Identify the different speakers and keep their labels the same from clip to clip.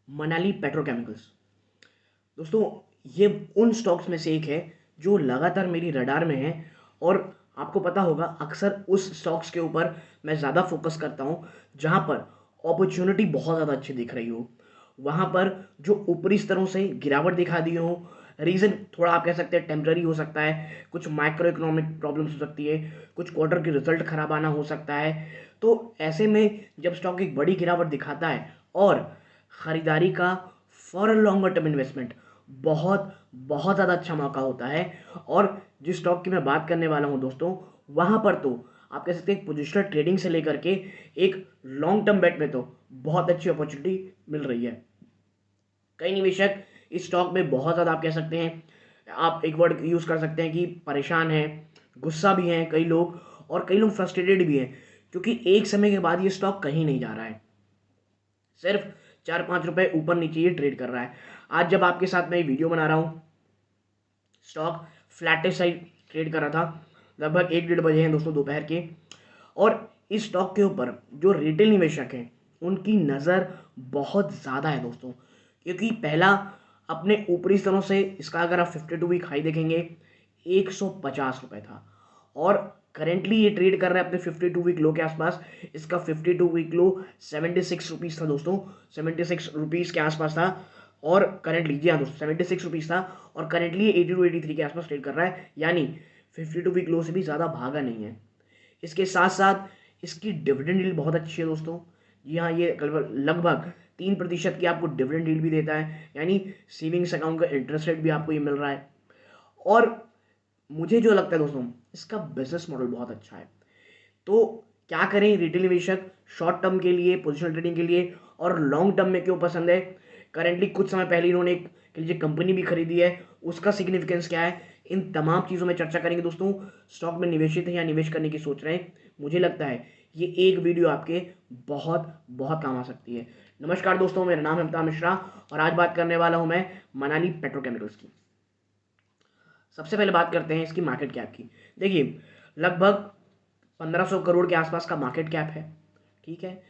Speaker 1: Manali petrochemicals. दोस्तों, ये उन स्टॉक्स में से एक है जो लगातार मेरी रडार में है। और आपको पता होगा, अक्सर उस स्टॉक्स के ऊपर मैं ज़्यादा फोकस करता हूँ जहाँ पर अपॉर्चुनिटी बहुत ज़्यादा अच्छी दिख रही हो। वहाँ पर जो ऊपरी स्तरों से गिरावट दिखा दी हो, रीज़न थोड़ा आप कह सकते हैं टेम्पररी हो सकता है, कुछ माइक्रो इकोनॉमिक प्रॉब्लम्स हो सकती है, कुछ क्वार्टर की रिजल्ट खराब आना हो सकता है। तो ऐसे में जब स्टॉक एक बड़ी गिरावट दिखाता है और ख़रीदारी का फॉर लॉन्गर टर्म इन्वेस्टमेंट बहुत बहुत ज़्यादा अच्छा मौका होता है। और जिस स्टॉक की मैं बात करने वाला हूं दोस्तों, वहां पर तो आप कह सकते हैं पोजिशनल ट्रेडिंग से लेकर के एक लॉन्ग टर्म बेट में तो बहुत अच्छी अपॉर्चुनिटी मिल रही है। कई निवेशक इस स्टॉक में बहुत ज़्यादा आप कह सकते हैं, आप एक वर्ड यूज़ कर सकते हैं कि परेशान हैं, गुस्सा भी हैं कई लोग, और कई लोग फ्रस्ट्रेटेड भी हैं, क्योंकि एक समय के बाद ये स्टॉक कहीं नहीं जा रहा है। सिर्फ 4-5 रुपए ऊपर नीचे ये ट्रेड कर रहा है। आज जब आपके साथ मैं ये वीडियो बना रहा हूँ, स्टॉक फ्लैटिश साइड ट्रेड कर रहा था। लगभग 1-1:30 बजे हैं दोस्तों दोपहर के। और इस स्टॉक के ऊपर जो रिटेल निवेशक हैं उनकी नज़र बहुत ज़्यादा है दोस्तों, क्योंकि पहला, अपने ऊपरी स्तरों से इसका अगर आप 52 वीक हाई देखेंगे 150 रुपये था। और करेंटली ये ट्रेड कर रहा है अपने 52 वीक लो के आसपास। इसका 52 वीक लो 76 रुपीज़ था दोस्तों, 76 रुपीज़ के आसपास था। और करेंटली, जी हाँ दोस्तों, 76 रुपीज़ था। और करेंटली 82-83 के आसपास ट्रेड कर रहा है, यानी 52 वीक लो से भी ज़्यादा भागा नहीं है। इसके साथ साथ इसकी डिविडेंड यील्ड बहुत अच्छी है दोस्तों। जी हाँ, ये लगभग 3% की आपको डिविडेंड यील्ड भी देता है, यानी सेविंग्स अकाउंट का इंटरेस्ट रेट भी आपको ये मिल रहा है। और मुझे जो लगता है दोस्तों, इसका बिजनेस मॉडल बहुत अच्छा है। तो क्या करें रिटेल निवेशक, शॉर्ट टर्म के लिए, पोजिशनल ट्रेडिंग के लिए, और लॉन्ग टर्म में क्यों पसंद है? करेंटली कुछ समय पहले इन्होंने एक कह लीजिए कंपनी भी खरीदी है, उसका सिग्निफिकेंस क्या है? इन तमाम चीज़ों में चर्चा करेंगे दोस्तों। स्टॉक में निवेशित है या निवेश करने की सोच रहे हैं, मुझे लगता है ये एक वीडियो आपके बहुत बहुत काम आ सकती है। नमस्कार दोस्तों, मेरा नाम है अमिताभ मिश्रा और आज बात करने वाला हूं मैं मनाली पेट्रोकेमिकल्स की। सबसे पहले बात करते हैं इसकी मार्केट कैप की। देखिए, लगभग 1500 करोड़ के आसपास का मार्केट कैप है। ठीक है।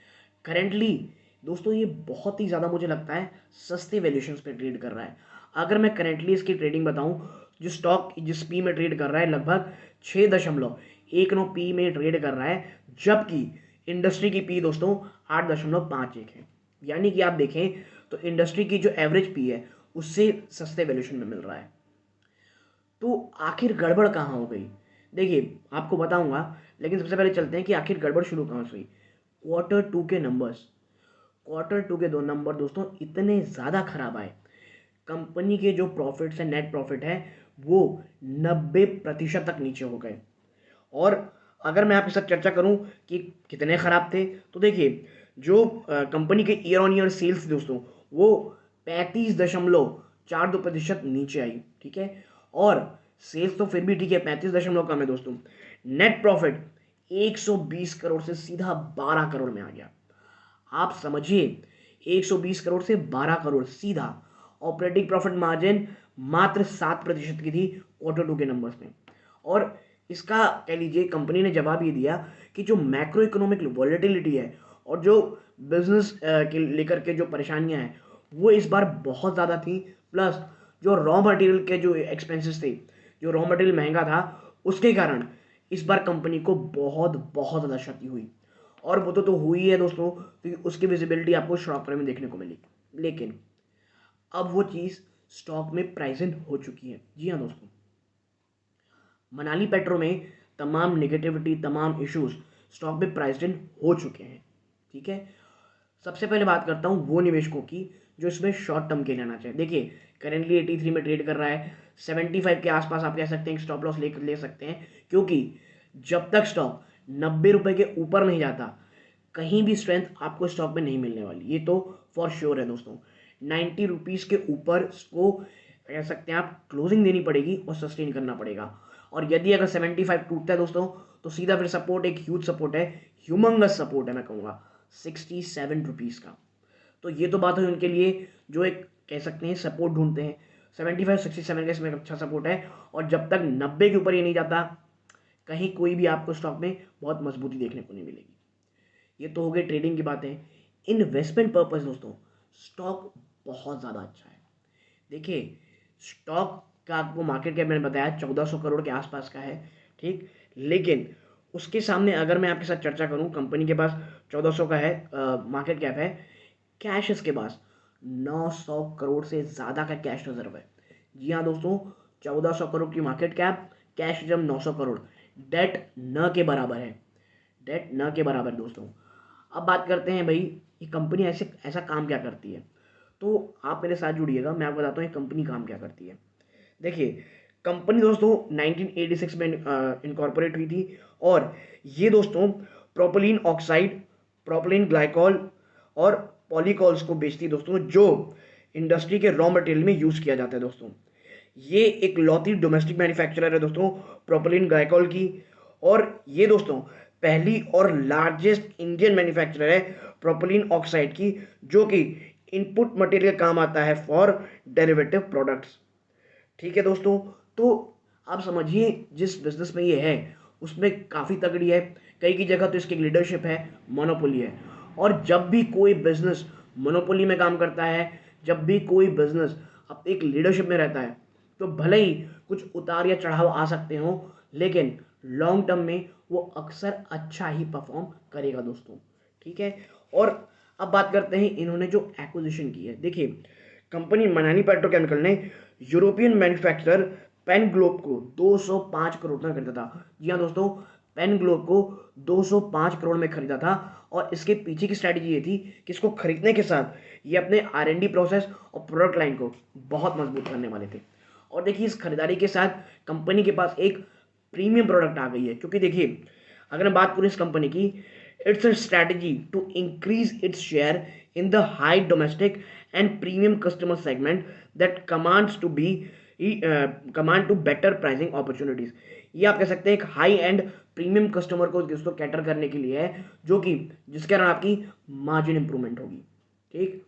Speaker 1: करेंटली दोस्तों ये बहुत ही ज़्यादा मुझे लगता है सस्ते वैल्यूएशंस पे ट्रेड कर रहा है। अगर मैं करेंटली इसकी ट्रेडिंग बताऊं, जो स्टॉक जिस पी में ट्रेड कर रहा है, लगभग 6.19 पी में ट्रेड कर रहा है, जबकि इंडस्ट्री की पी दोस्तों 8.51 है। यानी कि आप देखें तो इंडस्ट्री की जो एवरेज पी है उससे सस्ते वैल्यूएशन में मिल रहा है। तो आखिर गड़बड़ कहाँ हो गई? देखिए, आपको बताऊंगा, लेकिन सबसे पहले चलते हैं कि आखिर गड़बड़ शुरू कहाँ से हुई। क्वार्टर 2 के नंबर्स, क्वार्टर 2 के 2 नंबर दोस्तों इतने ज़्यादा खराब आए। कंपनी के जो प्रॉफिट्स है, नेट प्रॉफिट है, वो 90% तक नीचे हो गए। और अगर मैं आपके साथ चर्चा करूं कि कितने खराब थे, तो देखिए, जो कंपनी के ईयर ऑन ईयर सेल्स दोस्तों, वो 35.42% नीचे आई। ठीक है। और सेल्स तो फिर भी ठीक है, 35 कम है दोस्तों। नेट प्रॉफिट 120 करोड़ से सीधा 12 करोड़ में आ गया। आप समझिए, 120 करोड़ से 12 करोड़ सीधा। ऑपरेटिंग प्रॉफिट मार्जिन मात्र 7% की थी क्वार्टर 2 के नंबर्स में। और इसका कह लीजिए कंपनी ने जवाब ये दिया कि जो मैक्रो इकोनॉमिक वॉलेटिलिटी है और जो बिजनेस के लेकर के जो परेशानियां हैं, वो इस बार बहुत ज़्यादा थी। प्लस जो रॉ मटेरियल के जो एक्सपेंसेस थे, जो रॉ मटेरियल महंगा था, उसके कारण इस बार कंपनी को बहुत बहुत ज़्यादा क्षति हुई। और वो तो हुई है दोस्तों, क्योंकि उसकी विजिबिलिटी आपको स्टॉक प्राइस में देखने को मिली। लेकिन अब वो चीज़ स्टॉक में प्राइस इन हो चुकी है। जी हाँ दोस्तों, मनाली पेट्रो में तमाम नेगेटिविटी, तमाम इश्यूज स्टॉक में प्राइस्ड इन हो चुके हैं। ठीक है। सबसे पहले बात करता हूँ वो निवेशकों की जो इसमें शॉर्ट टर्म के लेना चाहिए। देखिए, करेंटली 83 में ट्रेड कर रहा है, 75 के आसपास आप कह सकते हैं स्टॉप लॉस ले सकते हैं, क्योंकि जब तक स्टॉक 90 रुपए के ऊपर नहीं जाता, कहीं भी स्ट्रेंथ आपको स्टॉक में नहीं मिलने वाली। ये तो फॉर श्योर है दोस्तों। 90 रुपीज़ के ऊपर इसको कह सकते हैं आप क्लोजिंग देनी पड़ेगी और सस्टेन करना पड़ेगा। और यदि अगर 75 टूटता है दोस्तों, तो सीधा फिर सपोर्ट एक ह्यूज सपोर्ट है, ह्यूमंगस सपोर्ट है, मैं कहूँगा 67 रुपीज़ का। तो ये तो बात है उनके लिए जो एक कह सकते हैं सपोर्ट ढूंढते हैं। 75-67 का इसमें अच्छा सपोर्ट है। और जब तक 90 के ऊपर ये नहीं जाता, कहीं कोई भी आपको स्टॉक में बहुत मजबूती देखने को नहीं मिलेगी। ये तो हो गई ट्रेडिंग की बातें। इन्वेस्टमेंट पर्पस दोस्तों, स्टॉक बहुत ज़्यादा अच्छा है। देखिए, स्टॉक का आपको मार्केट कैप मैंने बताया 1400 करोड़ के आसपास का है, ठीक। लेकिन उसके सामने अगर मैं आपके साथ चर्चा करूं, कंपनी के पास 1400 का है मार्केट कैप है, कैश इसके पास 900 करोड़ से ज़्यादा का कैश रिजर्व है। जी हाँ दोस्तों, 1400 करोड़ की market cap, cash reserve 900 crore, debt न के बराबर है, डेट न के बराबर दोस्तों। अब बात करते हैं भाई, ये कंपनी ऐसे ऐसा काम क्या करती है। तो आप मेरे साथ जुड़िएगा, मैं आपको बताता हूँ ये कंपनी काम क्या करती है। देखिए, कंपनी दोस्तों 1986 में इनकॉर्पोरेट हुई थी और ये दोस्तों प्रोपिलीन ऑक्साइड, प्रोपिलीन ग्लाइकॉल और पॉलीकॉल्स को बेचती है दोस्तों, जो इंडस्ट्री के रॉ मटेरियल में यूज़ किया जाता है दोस्तों। ये एक लौती डोमेस्टिक मैन्युफैक्चरर है दोस्तों प्रोपिलीन ग्लाइकॉल की, और ये दोस्तों पहली और लार्जेस्ट इंडियन मैन्युफैक्चरर है प्रोपिलीन ऑक्साइड की, जो कि इनपुट मटेरियल काम आता है फॉर डेरिवेटिव प्रोडक्ट्स। ठीक है दोस्तों, तो आप समझिए जिस बिजनेस में ये है उसमें काफ़ी तगड़ी है। कई की जगह तो इसकी लीडरशिप है, मोनोपोली है। और जब भी कोई बिजनेस मोनोपोली में काम करता है, जब भी कोई बिजनेस अब एक लीडरशिप में रहता है, तो भले ही कुछ उतार या चढ़ाव आ सकते हो, लेकिन लॉन्ग टर्म में वो अक्सर अच्छा ही परफॉर्म करेगा दोस्तों। ठीक है, और अब बात करते हैं इन्होंने जो एक्विजिशन की है। देखिए, कंपनी मनाली पेट्रोकेमिकल ने यूरोपियन मैन्युफैक्चरर पेन ग्लोब को 205 करोड़ में खरीदा था। जी हाँ दोस्तों, पेन ग्लोब को 205 करोड़ में खरीदा था, और इसके पीछे की स्ट्रैटेजी ये थी कि इसको खरीदने के साथ ये अपने R&D प्रोसेस और प्रोडक्ट लाइन को बहुत मजबूत करने वाले थे। और देखिए, इस खरीदारी के साथ कंपनी के पास एक प्रीमियम प्रोडक्ट आ गई है, क्योंकि देखिए अगर मैं बात करूँ इस कंपनी की, it's a strategy to increase its share in the high domestic and premium customer segment that command to better pricing opportunities। ये आप कह सकते हैं एक हाई एंड प्रीमियम कस्टमर को दोस्तों कैटर करने के लिए है, जो कि जिसके कारण आपकी मार्जिन इंप्रूवमेंट होगी। ठीक,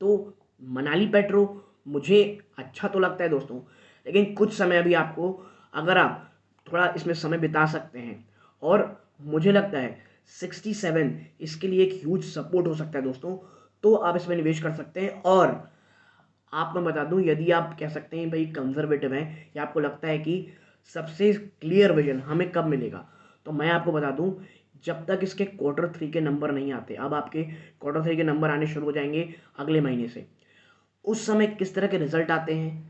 Speaker 1: तो मनाली पेट्रो मुझे अच्छा तो लगता है दोस्तों, लेकिन कुछ समय अभी आपको, अगर आप थोड़ा इसमें समय बिता सकते हैं, और मुझे लगता है 67 इसके लिए एक ह्यूज सपोर्ट हो सकता है दोस्तों, तो आप इसमें निवेश कर सकते हैं। और आपको मैं बता दूं, यदि आप कह सकते हैं भाई कंजर्वेटिव हैं, या आपको लगता है कि सबसे क्लियर विजन हमें कब मिलेगा, तो मैं आपको बता दूं, जब तक इसके Q3 के नंबर नहीं आते। अब आपके Q3 के नंबर आने शुरू हो जाएंगे अगले महीने से। उस समय किस तरह के रिजल्ट आते हैं,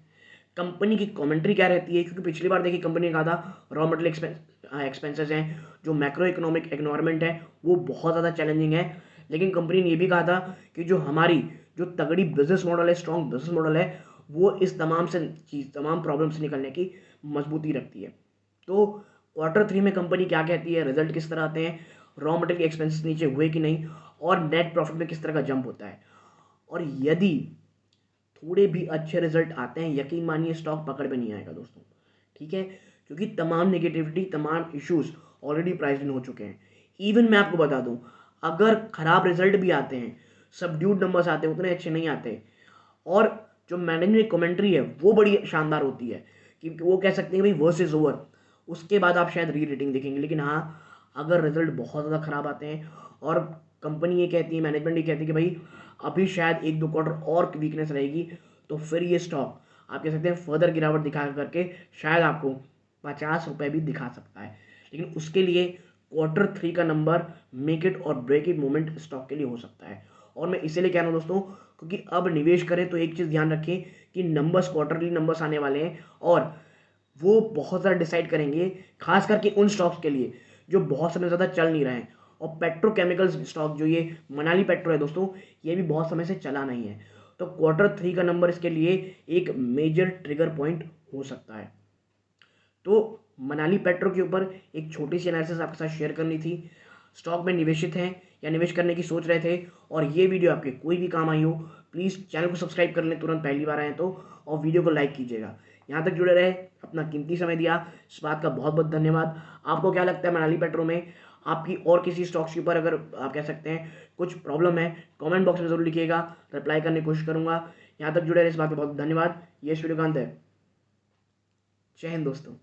Speaker 1: कंपनी की कमेंट्री क्या रहती है, क्योंकि पिछली बार देखिए कंपनी ने कहा था रॉ मटेरियल एक्सपेंसेस हैं, जो मैक्रो इकोनॉमिक एनवायरनमेंट है वो बहुत ज़्यादा चैलेंजिंग है। लेकिन कंपनी ने ये भी कहा था कि जो हमारी जो तगड़ी बिजनेस मॉडल है, स्ट्रॉन्ग बिजनेस मॉडल है, वो इस तमाम प्रॉब्लम से निकलने की मजबूती रखती है। तो Q3 में कंपनी क्या कहती है, रिजल्ट किस तरह आते हैं, रॉ मटेरियल एक्सपेंसेस नीचे हुए कि नहीं, और नेट प्रॉफिट में किस तरह का जंप होता है। और यदि थोड़े भी अच्छे रिजल्ट आते हैं, यकीन मानिए स्टॉक पकड़ में नहीं आएगा दोस्तों। ठीक है, क्योंकि तमाम नेगेटिविटी, तमाम इश्यूज ऑलरेडी प्राइस्ड इन हो चुके हैं। इवन मैं आपको बता दूं, अगर खराब रिजल्ट भी आते हैं, सबड्यूड नंबर्स आते हैं, उतने अच्छे नहीं आते, और जो मैनेजमेंट कमेंट्री है वो बड़ी शानदार होती है, क्योंकि वो कह सकते हैं भाई वर्स इज ओवर, उसके बाद आप शायद री रेटिंग देखेंगे। लेकिन हाँ, अगर रिजल्ट बहुत ज़्यादा खराब आते हैं, और कंपनी ये कहती है, मैनेजमेंट ये कहती है कि भाई अभी शायद 1-2 क्वार्टर और वीकनेस रहेगी, तो फिर ये स्टॉक आप कह सकते हैं फर्दर गिरावट दिखा करके शायद आपको 50 रुपये भी दिखा सकता है। लेकिन उसके लिए Q3 का नंबर मेक इट और ब्रेक इट मोमेंट स्टॉक के लिए हो सकता है। और मैं इसीलिए कह रहा हूँ दोस्तों, क्योंकि अब निवेश करें तो एक चीज़ ध्यान रखें कि नंबर्स, क्वार्टरली नंबर्स आने वाले हैं, और वो बहुत ज़्यादा डिसाइड करेंगे, खास करके उन स्टॉक्स के लिए जो बहुत समय ज़्यादा चल नहीं रहे हैं। और पेट्रोकेमिकल्स स्टॉक जो ये मनाली पेट्रो है दोस्तों, ये भी बहुत समय से चला नहीं है। तो Q3 का नंबर इसके लिए एक मेजर ट्रिगर पॉइंट हो सकता है। तो मनाली पेट्रो के ऊपर एक छोटी सी एनालिसिस आपके साथ शेयर करनी थी। स्टॉक में निवेशित हैं या निवेश करने की सोच रहे थे, और ये वीडियो आपके कोई भी काम आई हो, प्लीज़ चैनल को सब्सक्राइब कर लें तुरंत पहली बार आए तो, और वीडियो को लाइक कीजिएगा। यहाँ तक जुड़े रहे, अपना कीमती समय दिया, इस बात का बहुत बहुत धन्यवाद। आपको क्या लगता है मनाली पेट्रो में, आपकी और किसी स्टॉक्स के ऊपर अगर आप कह सकते हैं कुछ प्रॉब्लम है, कमेंट बॉक्स में जरूर लिखिएगा, रिप्लाई करने की कोशिश करूंगा। यहाँ तक जुड़े रहे, इस बात का बहुत धन्यवाद। ये वीडियो का अंत है। जय हिंद दोस्तों।